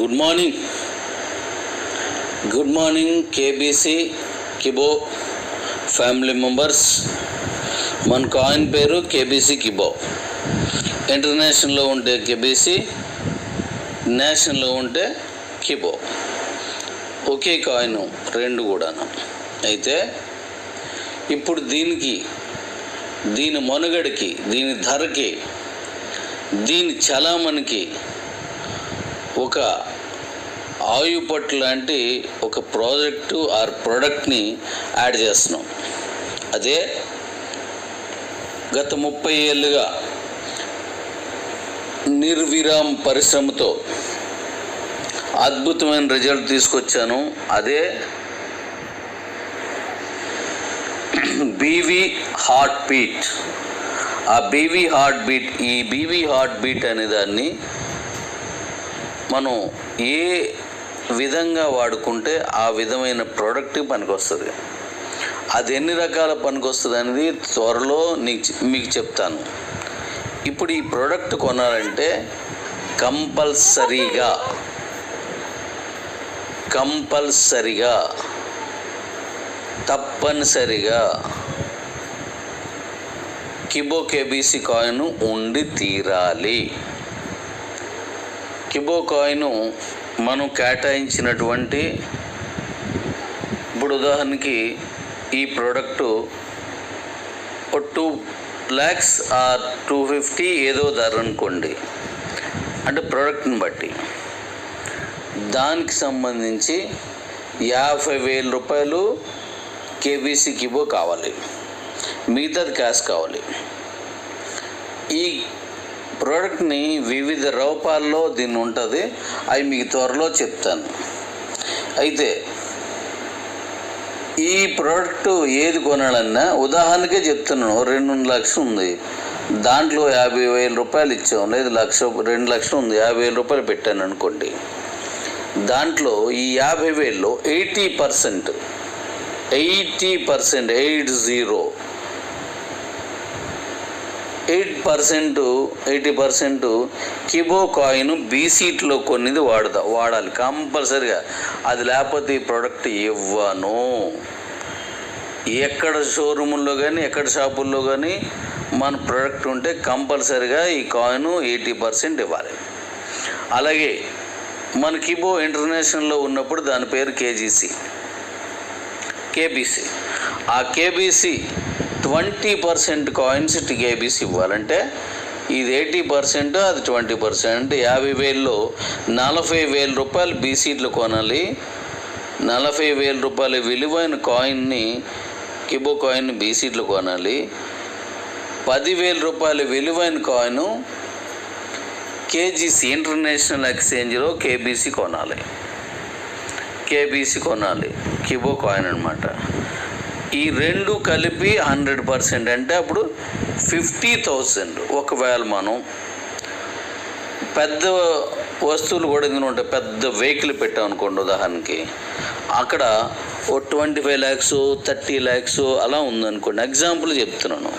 Good morning KBC Kibo family members. మన coin పేరు KBC Kibo. ఇంటర్నేషనల్లో ఉంటే కేబీసీ, నేషనల్లో ఉంటే కిబో. ఒకే కాయిన్ రెండు కూడాను. అయితే ఇప్పుడు దీని మనుగడకి, దీని ధరకి, దీని చలామణికి ఒక ఆయుపట్టు లాంటి ఒక ప్రాజెక్టు ఆర్ ప్రోడక్ట్ని యాడ్ చేస్తున్నాం. అదే గత 30 ఏళ్ళుగా నిర్విరామ పరిశ్రమతో అద్భుతమైన రిజల్ట్ తీసుకొచ్చాను. అదే బీవీ హార్ట్ బీట్. ఆ బీవీ హార్ట్ బీట్ అనే దాన్ని మనం ఏ విధంగా వాడుకుంటే ఆ విధమైన ప్రోడక్ట్ పనికొస్తుంది. అది ఎన్ని రకాల పనికొస్తుంది అనేది త్వరలో మీకు చెప్తాను. ఇప్పుడు ఈ ప్రోడక్ట్ కొనాలంటే తప్పనిసరిగా కిబో కేబీసీ కాయిన్ ఉండి తీరాలి. కిబో కాయిన్ మనం కేటాయించినటువంటి, ఇప్పుడు ఉదాహరణకి ఈ ప్రోడక్టు 2 lakhs ఆర్ 250 ఏదో ధర అనుకోండి, అంటే ప్రోడక్ట్ని బట్టి దానికి సంబంధించి 50,000 రూపాయలు కేబీసీ కిబో కావాలి, మిగతాది క్యాష్ కావాలి. ఈ ప్రోడక్ట్ని వివిధ రూపాల్లో దీన్ని ఉంటుంది, అవి మీకు త్వరలో చెప్తాను. అయితే ఈ ప్రోడక్ట్ ఏది కొనాలన్నా ఉదాహరణకే చెప్తున్నాను. 2 లక్షలు ఉంది, దాంట్లో 50,000 రూపాయలు ఇచ్చాం, లేదు 2 లక్షలు ఉంది, 50,000 రూపాయలు పెట్టాను అనుకోండి. దాంట్లో ఈ 50,000లో 80% 80% కిబో కాయిన్ బీసీట్లో కొన్నిది వాడాలి కంపల్సరిగా. అది లేకపోతే ఈ ప్రోడక్ట్ ఇవ్వను. ఎక్కడ షోరూముల్లో కానీ, ఎక్కడ షాపుల్లో కానీ మన ప్రోడక్ట్ ఉంటే కంపల్సరిగా ఈ కాయిన్ 80% ఇవ్వాలి. అలాగే మన కిబో ఇంటర్నేషనల్లో ఉన్నప్పుడు దాని పేరు కేబీసీ. ఆ కేబీసీ 20% కాయిన్స్ కేబీసీ ఇవ్వాలంటే ఇది 80%, అది 20%. అంటే 50,000లో 40,000 రూపాయలు బీసీట్లు కొనాలి. 40,000 రూపాయల విలువైన కాయిన్ని, కిబో కాయిన్ బీసీట్లు కొనాలి. 10,000 రూపాయల విలువైన కాయిన్ కేజీసీ ఇంటర్నేషనల్ ఎక్స్చేంజ్లో కేబీసీ కొనాలి. కిబో కాయిన్ అన్నమాట. ఈ రెండు కలిపి 100%, అంటే అప్పుడు 50,000. ఒకవేళ మనం పెద్ద వస్తువులు కూడా ఇందులో ఉంటాయి, పెద్ద వెహికల్ పెట్టాం అనుకోండి ఉదాహరణకి, అక్కడ 25 lakhs 30 lakhs అలా ఉందనుకోండి, ఎగ్జాంపుల్ చెప్తున్నాను.